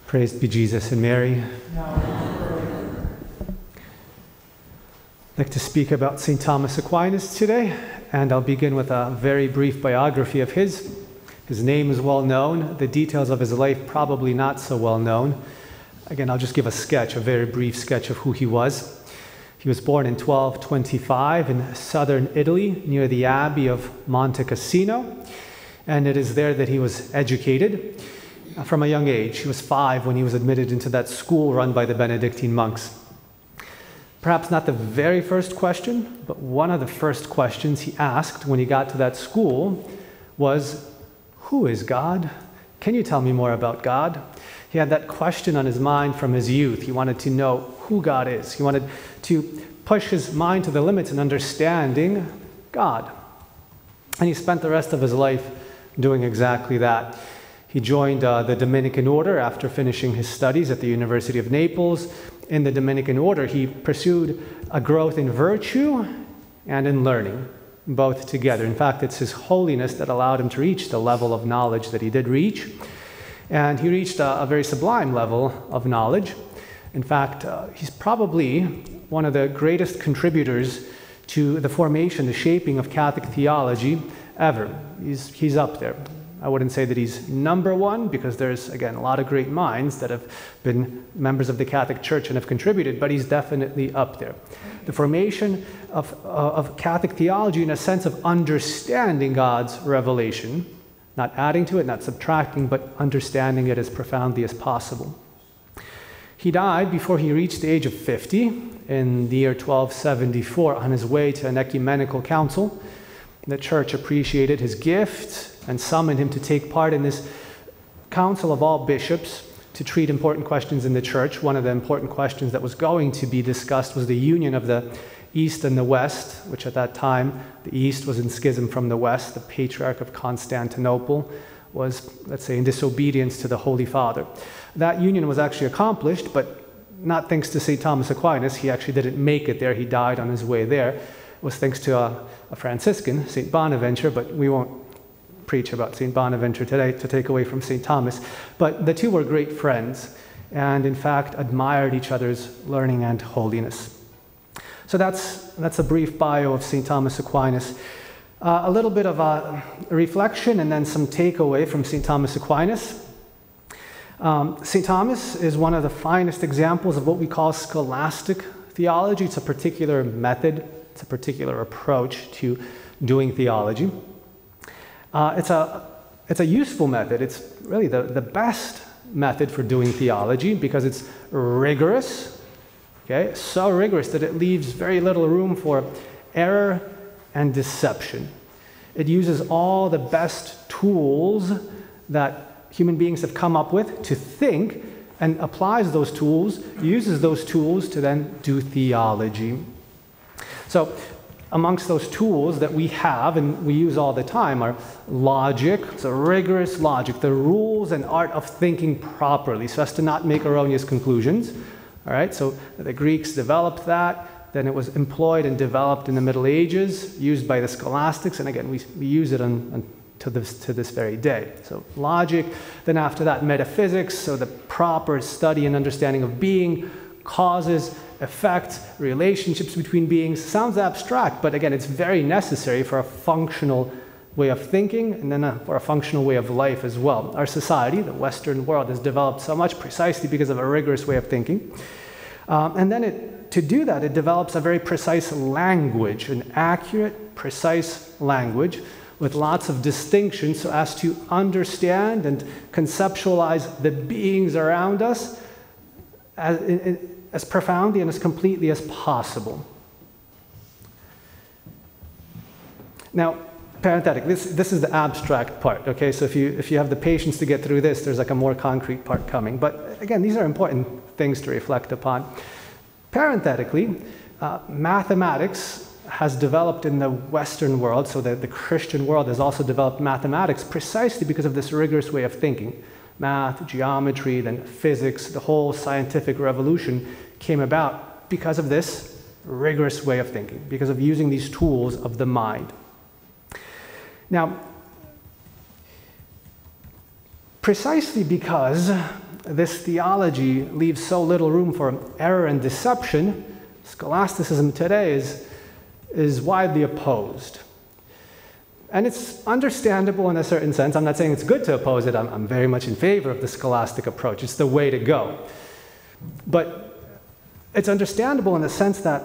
Praised be Jesus and Mary. I'd like to speak about St. Thomas Aquinas today, and I'll begin with a very brief biography of his. His name is well known, the details of his life probably not so well known. Again, I'll just give a very brief sketch of who he was. He was born in 1225 in southern Italy near the Abbey of Monte Cassino, and it is there that he was educated from a young age. He was 5 when he was admitted into that school run by the Benedictine monks. Perhaps not the very first question, but one of the first questions he asked when he got to that school was, "Who is God? Can you tell me more about God?" He had that question on his mind from his youth. He wanted to know who God is. He wanted to push his mind to the limits in understanding God. And he spent the rest of his life doing exactly that. He joined the Dominican order after finishing his studies at the University of Naples. In the Dominican order, he pursued a growth in virtue and in learning, both together. In fact, it's his holiness that allowed him to reach the level of knowledge that he did reach. And he reached a very sublime level of knowledge. In fact, he's probably one of the greatest contributors to the formation, the shaping of Catholic theology ever. He's up there. I wouldn't say that he's number one, because there's, again, a lot of great minds that have been members of the Catholic Church and have contributed, but he's definitely up there. The formation of Catholic theology in a sense of understanding God's revelation, not adding to it, not subtracting, but understanding it as profoundly as possible. He died before he reached the age of 50 in the year 1274 on his way to an ecumenical council. The church appreciated his gift and summoned him to take part in this council of all bishops to treat important questions in the church. One of the important questions that was going to be discussed was the union of the East and the West, which at that time, the East was in schism from the West. The Patriarch of Constantinople was, let's say, in disobedience to the Holy Father. That union was actually accomplished, but not thanks to St. Thomas Aquinas. He actually didn't make it there. He died on his way there. It was thanks to a Franciscan, St. Bonaventure, but we won't preach about St. Bonaventure today to take away from St. Thomas. But the two were great friends and, in fact, admired each other's learning and holiness. So that's a brief bio of St. Thomas Aquinas. A little bit of a reflection and then some takeaway from St. Thomas Aquinas. St. Thomas is one of the finest examples of what we call scholastic theology. It's a particular method, it's a particular approach to doing theology. It's a useful method. It's really the best method for doing theology because it's rigorous, okay? So rigorous that it leaves very little room for error and deception. It uses all the best tools that human beings have come up with to think and applies those tools, uses those tools to then do theology. So amongst those tools that we have and we use all the time are logic. It's a rigorous logic, the rules and art of thinking properly so as to not make erroneous conclusions. All right, so the Greeks developed that. Then it was employed and developed in the Middle Ages, used by the Scholastics, and again, we use it to this very day. So logic, then after that, metaphysics, so the proper study and understanding of being, causes, effects, relationships between beings. Sounds abstract, but again, it's very necessary for a functional way of thinking and then for a functional way of life as well. Our society, the Western world, has developed so much precisely because of a rigorous way of thinking. And then to do that, it develops a very precise language, an accurate, precise language with lots of distinctions so as to understand and conceptualize the beings around us as profoundly and as completely as possible. Now, parenthetic, this is the abstract part, okay? So if you have the patience to get through this, there's like a more concrete part coming. But again, these are important things to reflect upon. Parenthetically, mathematics has developed in the Western world, so that the Christian world has also developed mathematics precisely because of this rigorous way of thinking. Math, geometry, then physics, the whole scientific revolution came about because of this rigorous way of thinking, because of using these tools of the mind. Now, precisely because this theology leaves so little room for error and deception, scholasticism today is widely opposed. And it's understandable in a certain sense. I'm not saying it's good to oppose it. I'm very much in favor of the scholastic approach. It's the way to go. But it's understandable in the sense that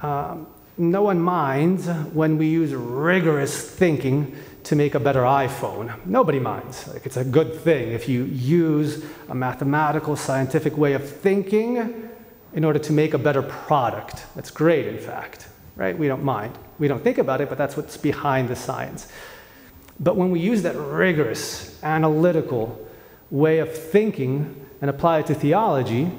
no one minds when we use rigorous thinking to make a better iPhone. Nobody minds. Like, it's a good thing if you use a mathematical, scientific way of thinking in order to make a better product. That's great, in fact, right? We don't mind. We don't think about it, but that's what's behind the science. But when we use that rigorous, analytical way of thinking and apply it to theology,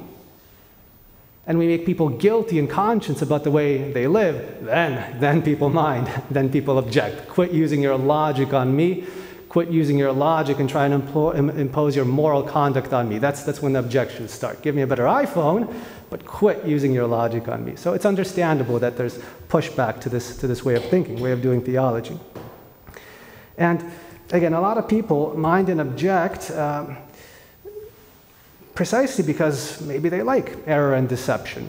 and we make people guilty in conscience about the way they live, then people mind, then people object. Quit using your logic on me. Quit using your logic and try and impose your moral conduct on me. That's when the objections start. Give me a better iPhone, but quit using your logic on me. So it's understandable that there's pushback to this way of thinking, way of doing theology. And again, a lot of people mind and object precisely because maybe they like error and deception.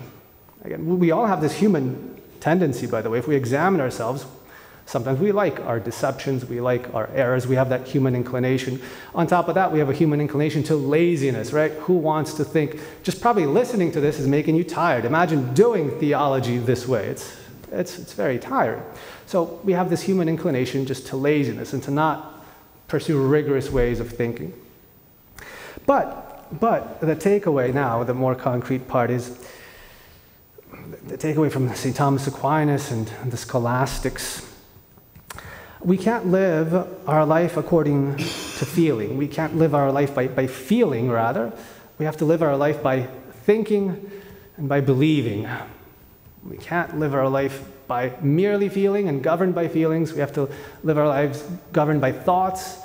Again, we all have this human tendency, by the way. If we examine ourselves, sometimes we like our deceptions, we like our errors, we have that human inclination. On top of that, we have a human inclination to laziness, right? Who wants to think? Just probably listening to this is making you tired. Imagine doing theology this way. It's very tiring. So we have this human inclination just to laziness and to not pursue rigorous ways of thinking. But the takeaway now, the more concrete part is, the takeaway from St. Thomas Aquinas and the Scholastics, we can't live our life according to feeling. We can't live our life by feeling, rather. We have to live our life by thinking and by believing. We can't live our life by merely feeling and governed by feelings. We have to live our lives governed by thoughts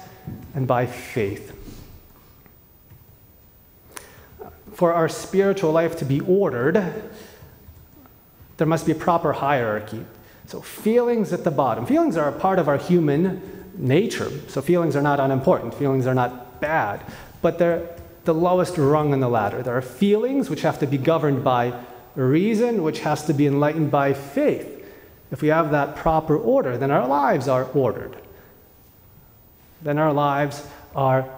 and by faith. For our spiritual life to be ordered, there must be a proper hierarchy. So feelings at the bottom. Feelings are a part of our human nature. So feelings are not unimportant. Feelings are not bad. But they're the lowest rung on the ladder. There are feelings which have to be governed by reason, which has to be enlightened by faith. If we have that proper order, then our lives are ordered. Then our lives are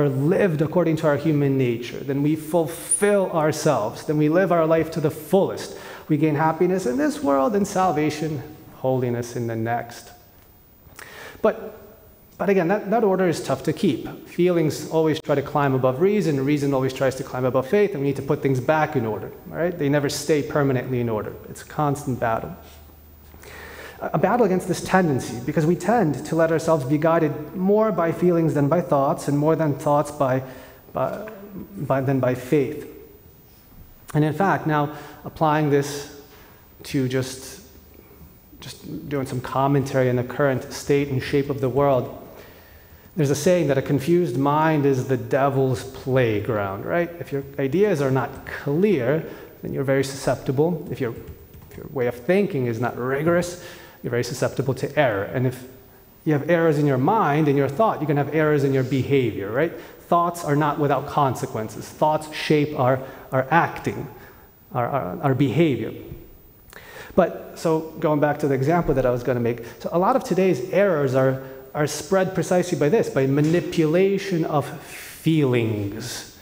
lived according to our human nature. Then we fulfill ourselves. Then we live our life to the fullest. We gain happiness in this world and salvation, holiness in the next. But again, that order is tough to keep. Feelings always try to climb above reason. Reason always tries to climb above faith, and we need to put things back in order. All right? They never stay permanently in order. It's a constant battle. A battle against this tendency, because we tend to let ourselves be guided more by feelings than by thoughts, and more than thoughts than by faith. And in fact, now applying this to just doing some commentary on the current state and shape of the world, there's a saying that a confused mind is the devil's playground, right? If your ideas are not clear, then you're very susceptible. If your way of thinking is not rigorous, you're very susceptible to error. And if you have errors in your mind, in your thought, you can have errors in your behavior, right? Thoughts are not without consequences. Thoughts shape our acting, our behavior. But, so going back to the example that I was going to make, so a lot of today's errors are spread precisely by this, by manipulation of feelings.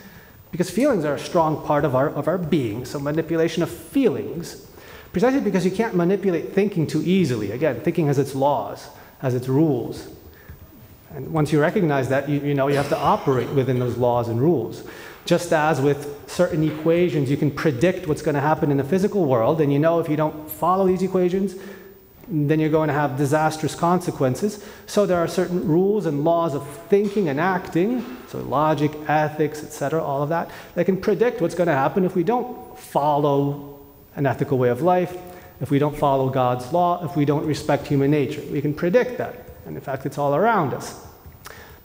Because feelings are a strong part of our being, so manipulation of feelings. Precisely because you can't manipulate thinking too easily. Again, thinking has its laws, has its rules. And once you recognize that, you know you have to operate within those laws and rules. Just as with certain equations, you can predict what's going to happen in the physical world, and you know if you don't follow these equations, then you're going to have disastrous consequences. So there are certain rules and laws of thinking and acting, so logic, ethics, etc., all of that can predict what's going to happen if we don't follow an ethical way of life, if we don't follow God's law, if we don't respect human nature. We can predict that, and in fact, it's all around us.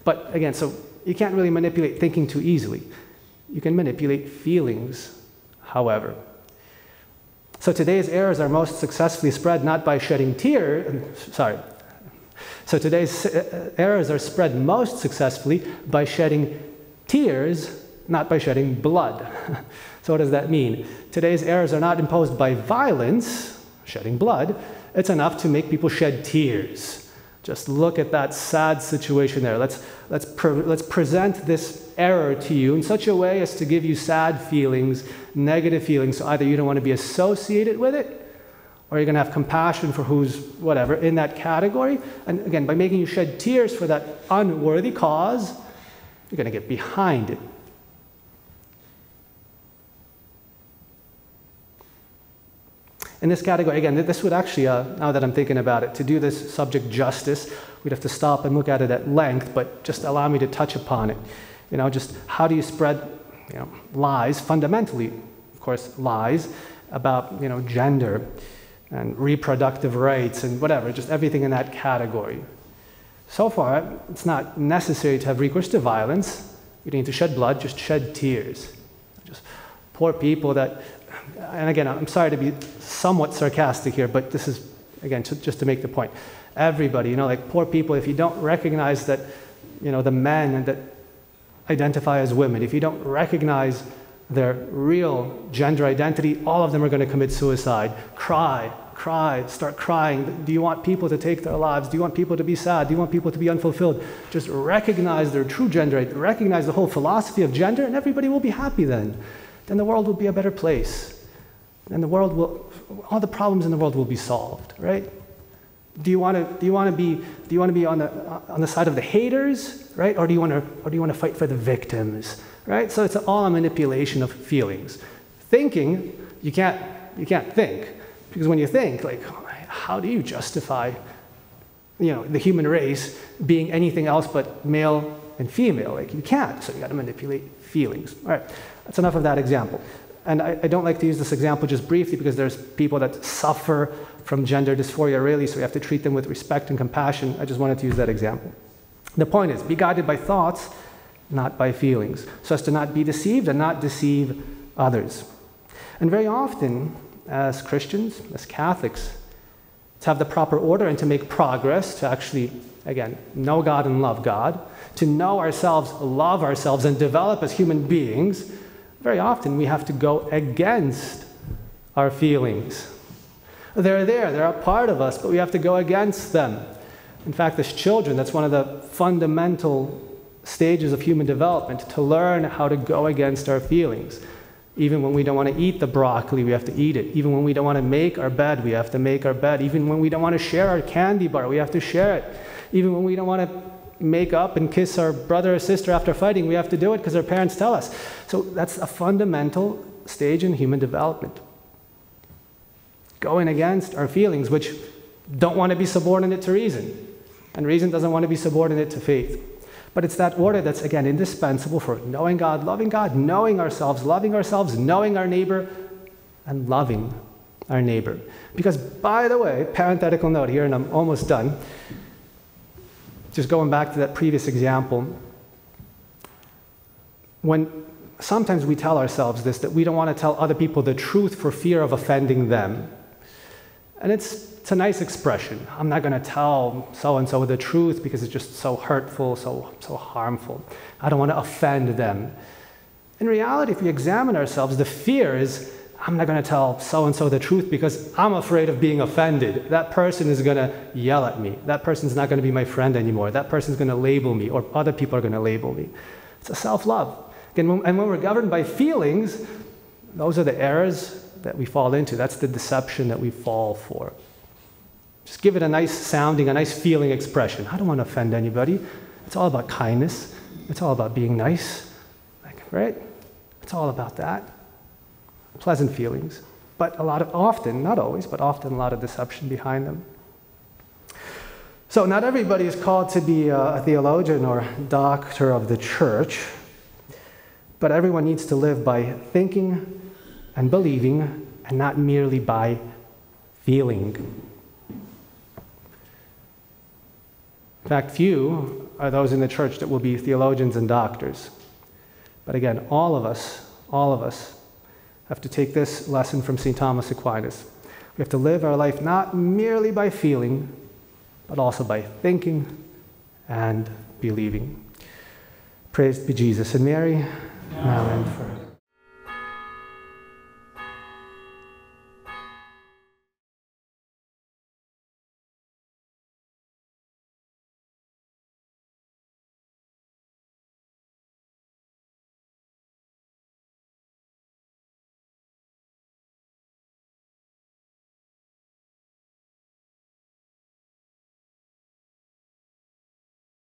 But again, so you can't really manipulate thinking too easily. You can manipulate feelings, however. So today's errors are most successfully spread not by shedding tears, So today's errors are spread most successfully by shedding tears, not by shedding blood. So what does that mean? Today's errors are not imposed by violence, shedding blood. It's enough to make people shed tears. Just look at that sad situation there. Let's present this error to you in such a way as to give you sad feelings, negative feelings. So either you don't want to be associated with it, or you're going to have compassion for who's whatever in that category. And again, by making you shed tears for that unworthy cause, you're going to get behind it. In this category, again, this would actually, now that I'm thinking about it, to do this subject justice, we'd have to stop and look at it at length, but just allow me to touch upon it. Just how do you spread, lies, fundamentally, of course, lies about, gender and reproductive rights and whatever, just everything in that category. So far, it's not necessary to have recourse to violence. You don't need to shed blood, just shed tears. Just poor people that, and again, I'm sorry to be somewhat sarcastic here, but this is, again, just to make the point. Everybody, like poor people, if you don't recognize that, the men that identify as women, if you don't recognize their real gender identity, all of them are going to commit suicide. Cry, start crying. Do you want people to take their lives? Do you want people to be sad? Do you want people to be unfulfilled? Just recognize their true gender, recognize the whole philosophy of gender, and everybody will be happy then. Then the world will be a better place. And all the problems in the world will be solved, right? Do you want to be on the side of the haters, right? Or do you want to fight for the victims, right? So it's all a manipulation of feelings. Thinking, you can't think, because when you think, like, how do you justify, the human race being anything else but male and female? Like, you can't. So you got to manipulate feelings. All right, that's enough of that example. And I don't like to use this example just briefly because there's people that suffer from gender dysphoria really, so we have to treat them with respect and compassion. I just wanted to use that example. The point is, be guided by thoughts, not by feelings, so as to not be deceived and not deceive others. And very often, as Christians, as Catholics, to have the proper order and to make progress, to actually, again, know God and love God, to know ourselves, love ourselves, and develop as human beings, very often we have to go against our feelings. They're there, they're a part of us, but we have to go against them. In fact, as children, that's one of the fundamental stages of human development, to learn how to go against our feelings. Even when we don't want to eat the broccoli, we have to eat it. Even when we don't want to make our bed, we have to make our bed. Even when we don't want to share our candy bar, we have to share it. Even when we don't want to make up and kiss our brother or sister after fighting, we have to do it because our parents tell us. So that's a fundamental stage in human development. Going against our feelings, which don't want to be subordinate to reason. And reason doesn't want to be subordinate to faith. But it's that order that's, again, indispensable for knowing God, knowing ourselves, loving ourselves, knowing our neighbor, and loving our neighbor. Because, by the way, parenthetical note here, and I'm almost done, just going back to that previous example, when sometimes we tell ourselves this, that we don't want to tell other people the truth for fear of offending them. And it's a nice expression. I'm not going to tell so-and-so the truth because it's just so hurtful, so harmful. I don't want to offend them. In reality, if we examine ourselves, the fear is, I'm not going to tell so-and-so the truth because I'm afraid of being offended. That person is going to yell at me. That person's not going to be my friend anymore. That person's going to label me, or other people are going to label me. It's a self-love. And when we're governed by feelings, those are the errors that we fall into. That's the deception that we fall for. Just give it a nice sounding, a nice feeling expression. I don't want to offend anybody. It's all about kindness. It's all about being nice. Right? It's all about that. Pleasant feelings. But often, not always, but often a lot of deception behind them. So not everybody is called to be a theologian or doctor of the church, but everyone needs to live by thinking and believing, and not merely by feeling. In fact, few are those in the church that will be theologians and doctors. But again, all of us have to take this lesson from St. Thomas Aquinas. We have to live our life not merely by feeling, but also by thinking and believing. Praised be Jesus and Mary, now and forever.